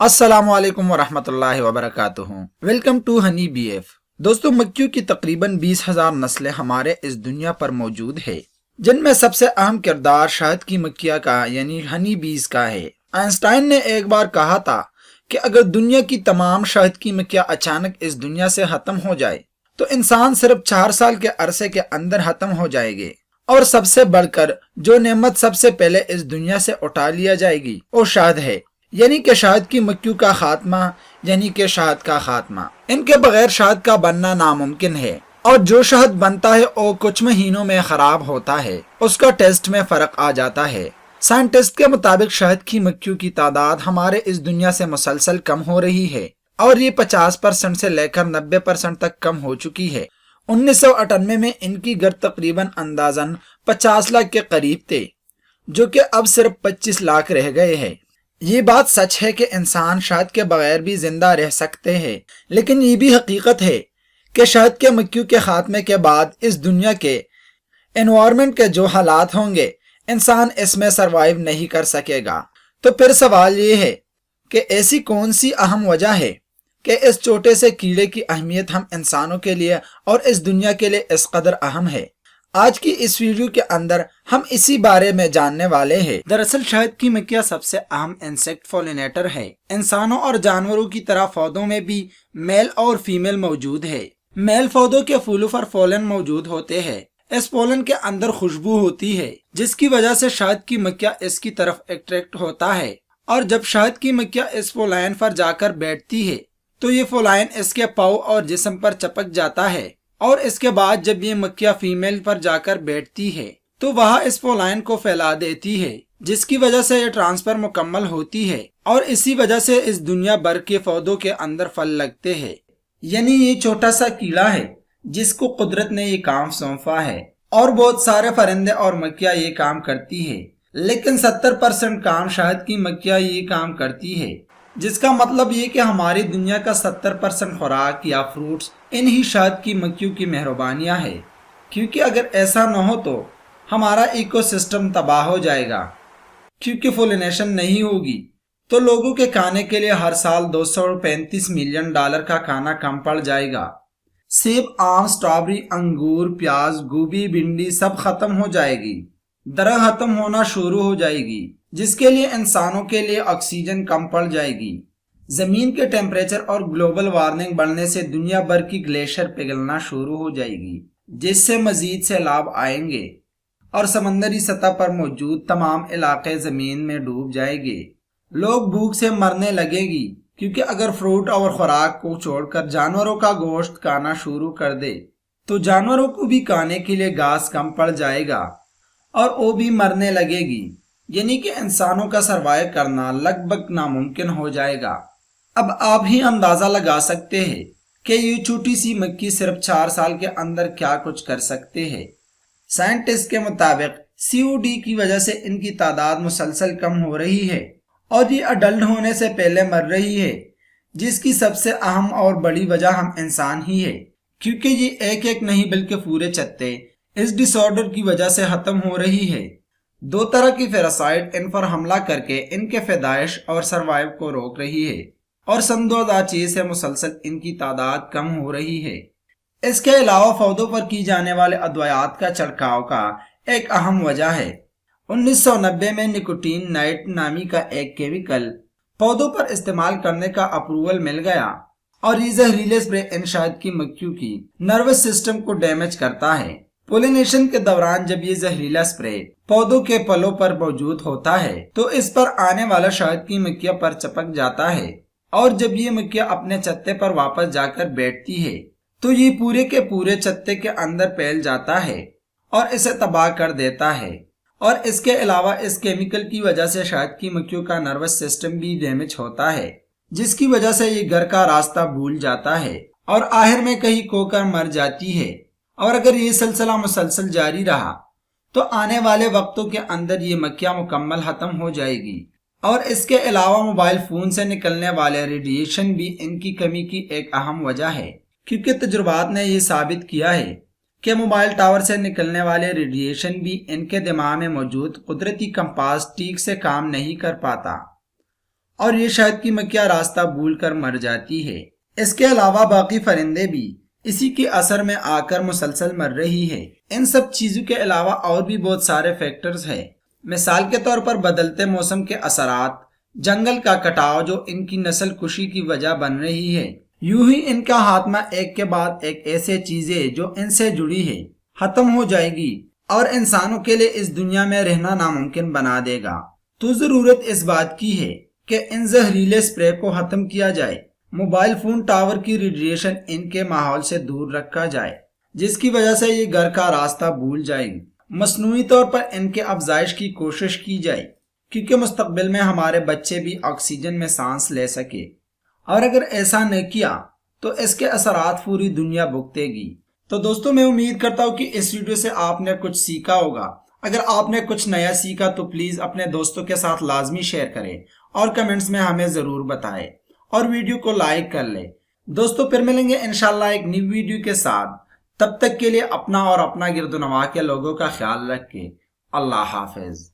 السلام علیکم ورحمۃ اللہ وبرکاتہ۔ Welcome to honey bee F. دوستو، مکھیوں کی تقریباً 20,000 نسلیں ہمارے اس دنیا پر موجود ہے، جن میں سب سے اہم کردار شہد کی مکھیاں کا یعنی ہنی بیز کا ہے۔ آئنسٹائن نے ایک بار کہا تھا کہ اگر دنیا کی تمام شہد کی مکھیاں اچانک اس دنیا سے ختم ہو جائے تو انسان صرف 4 سال کے عرصے کے اندر ختم ہو جائے گے، اور سب سے بڑھ کر جو نعمت سب سے پہلے اس دنیا سے اٹھا لیا جائے گی وہ شہد ہے، یعنی کہ شہد کی مکھیوں کا خاتمہ، یعنی کہ شہد کا خاتمہ۔ ان کے بغیر شہد کا بننا ناممکن ہے، اور جو شہد بنتا ہے وہ کچھ مہینوں میں خراب ہوتا ہے، اس کا ٹیسٹ میں فرق آ جاتا ہے۔ سائنٹسٹ کے مطابق شہد کی مکھیوں کی تعداد ہمارے اس دنیا سے مسلسل کم ہو رہی ہے، اور یہ 50% سے لے کر 90% تک کم ہو چکی ہے۔ 1998 میں ان کی گرد تقریباً اندازاً 50 لاکھ کے قریب تھے، جو کہ اب صرف 25 لاکھ رہ گئے ہیں۔ یہ بات سچ ہے کہ انسان شہد کے بغیر بھی زندہ رہ سکتے ہیں، لیکن یہ بھی حقیقت ہے کہ شہد کے مکھیوں کے خاتمے کے بعد اس دنیا کے انوائرمنٹ کے جو حالات ہوں گے، انسان اس میں سروائیو نہیں کر سکے گا۔ تو پھر سوال یہ ہے کہ ایسی کون سی اہم وجہ ہے کہ اس چھوٹے سے کیڑے کی اہمیت ہم انسانوں کے لیے اور اس دنیا کے لیے اس قدر اہم ہے؟ آج کی اس ویڈیو کے اندر ہم اسی بارے میں جاننے والے ہیں۔ دراصل شہد کی مکھیاں سب سے اہم انسیکٹ پولینیٹر ہے۔ انسانوں اور جانوروں کی طرح پودوں میں بھی میل اور فیمیل موجود ہے۔ میل پودوں کے پھولوں پر پولن موجود ہوتے ہیں۔ اس پولن کے اندر خوشبو ہوتی ہے، جس کی وجہ سے شہد کی مکھیاں اس کی طرف اٹریکٹ ہوتا ہے، اور جب شہد کی مکھیاں اس پولائن پر جا کر بیٹھتی ہے تو یہ پولائن اس کے پاؤں اور جسم پر چپک جاتا ہے، اور اس کے بعد جب یہ مکھیاں فیمیل پر جا کر بیٹھتی ہے تو وہاں اس پولائن کو پھیلا دیتی ہے، جس کی وجہ سے یہ ٹرانسفر مکمل ہوتی ہے، اور اسی وجہ سے اس دنیا بھر کے پودوں کے اندر پھل لگتے ہیں۔ یعنی یہ چھوٹا سا کیڑا ہے جس کو قدرت نے یہ کام سونپا ہے، اور بہت سارے پرندے اور مکھیاں یہ کام کرتی ہے، لیکن 70% کام شہد کی مکھیاں یہ کام کرتی ہے، جس کا مطلب یہ کہ ہماری دنیا کا 70% خوراک یا فروٹس انہی شہد کی مکھیوں کی مہربانیاں ہے، کیونکہ اگر ایسا نہ ہو تو ہمارا ایکو سسٹم تباہ ہو جائے گا۔ کیونکہ پولینیشن نہیں ہوگی تو لوگوں کے کھانے کے لیے ہر سال $235 ملین کا کھانا کم پڑ جائے گا۔ سیب، آم، سٹرابری، انگور، پیاز، گوبھی، بھنڈی سب ختم ہو جائے گی۔ درخت ختم ہونا شروع ہو جائے گی، جس کے لیے انسانوں کے لیے آکسیجن کم پڑ جائے گی۔ زمین کے ٹیمپریچر اور گلوبل وارمنگ بڑھنے سے دنیا بھر کی گلیشیئر پگھلنا شروع ہو جائے گی، جس سے مزید سیلاب آئیں گے، اور سمندری سطح پر موجود تمام علاقے زمین میں ڈوب جائیں گے۔ لوگ بھوک سے مرنے لگے گی، کیونکہ اگر فروٹ اور خوراک کو چھوڑ کر جانوروں کا گوشت کھانا شروع کر دے تو جانوروں کو بھی کھانے کے لیے گھاس کم پڑ جائے گا، اور وہ بھی مرنے لگے گی، یعنی کہ انسانوں کا سروائیو کرنا لگ بھگ ناممکن ہو جائے گا۔ اب آپ ہی اندازہ لگا سکتے ہیں کہ یہ چھوٹی سی مکھی صرف 4 سال کے اندر کیا کچھ کر سکتے ہیں۔ سائنٹسٹ کے مطابق COD کی وجہ سے ان کی تعداد مسلسل کم ہو رہی ہے، اور یہ اڈلٹ ہونے سے پہلے مر رہی ہے، جس کی سب سے اہم اور بڑی وجہ ہم انسان ہی ہے، کیونکہ یہ ایک نہیں بلکہ پورے چھتے اس ڈس آرڈر کی وجہ سے ختم ہو رہی ہے۔ 2 طرح کی پیراسائٹ ان پر حملہ کر کے ان کے پیدائش اور سروائیو کو روک رہی ہے، اور سن 2006 سے مسلسل ان کی تعداد کم ہو رہی ہے۔ اس کے علاوہ پودوں پر کی جانے والے ادویات کا چھڑکاؤ کا ایک اہم وجہ ہے۔ 1990 میں نکوٹین نائٹ نامی کا ایک کیمیکل پودوں پر استعمال کرنے کا اپروول مل گیا، اور یہ زہریلے اسپرے ان شہد کی مکھیوں کی نروس سسٹم کو ڈیمیج کرتا ہے۔ پولینیشن کے دوران جب یہ زہریلا اسپرے پودوں کے پلوں پر موجود ہوتا ہے تو اس پر آنے والا شہد کی مکھیاں پر چپک جاتا ہے، اور جب یہ مکھیاں اپنے چھتے پر واپس جا کر بیٹھتی ہے تو یہ پورے کے پورے چھتے کے اندر پھیل جاتا ہے اور اسے تباہ کر دیتا ہے۔ اور اس کے علاوہ اس کیمیکل کی وجہ سے شہد کی مکھیوں کا نروس سسٹم بھی ڈیمیج ہوتا ہے، جس کی وجہ سے یہ گھر کا راستہ بھول جاتا ہے، اور آخر میں کہیں کھو کر مر جاتی ہے۔ اور اگر یہ سلسلہ مسلسل جاری رہا تو آنے والے وقتوں کے اندر یہ مکھیاں مکمل ختم ہو جائے گی۔ اور اس کے علاوہ موبائل فون سے نکلنے والے ریڈیشن بھی ان کی کمی کی ایک اہم وجہ ہے، کیونکہ تجربات نے یہ ثابت کیا ہے کہ موبائل ٹاور سے نکلنے والے ریڈیشن بھی ان کے دماغ میں موجود قدرتی کمپاس ٹھیک سے کام نہیں کر پاتا، اور یہ شہد کی مکھیاں راستہ بھول کر مر جاتی ہے۔ اس کے علاوہ باقی پرندے بھی اسی کے اثر میں آ کر مسلسل مر رہی ہے۔ ان سب چیزوں کے علاوہ اور بھی بہت سارے فیکٹرز ہیں۔ مثال کے طور پر بدلتے موسم کے اثرات، جنگل کا کٹاؤ جو ان کی نسل کشی کی وجہ بن رہی ہے۔ یوں ہی ان کا خاتمہ ایک کے بعد ایک ایسے چیزیں جو ان سے جڑی ہے ختم ہو جائے گی اور انسانوں کے لیے اس دنیا میں رہنا ناممکن بنا دے گا۔ تو ضرورت اس بات کی ہے کہ ان زہریلے سپرے کو ختم کیا جائے۔ موبائل فون ٹاور کی ریڈیشن ان کے ماحول سے دور رکھا جائے، جس کی وجہ سے یہ گھر کا راستہ بھول جائیں گے۔ مصنوعی طور پر ان کے افزائش کی کوشش کی جائے، کیونکہ مستقبل میں ہمارے بچے بھی آکسیجن میں سانس لے سکے، اور اگر ایسا نہ کیا تو اس کے اثرات پوری دنیا بھگتے گی۔ تو دوستو، میں امید کرتا ہوں کہ اس ویڈیو سے آپ نے کچھ سیکھا ہوگا۔ اگر آپ نے کچھ نیا سیکھا تو پلیز اپنے دوستوں کے ساتھ لازمی شیئر کریں اور کمنٹس میں ہمیں ضرور بتائیں، اور ویڈیو کو لائک کر لیں۔ دوستو، پھر ملیں گے انشاءاللہ ایک نئی ویڈیو کے ساتھ۔ تب تک کے لیے اپنا اور اپنا گرد و نواح کے لوگوں کا خیال رکھیں۔ اللہ حافظ۔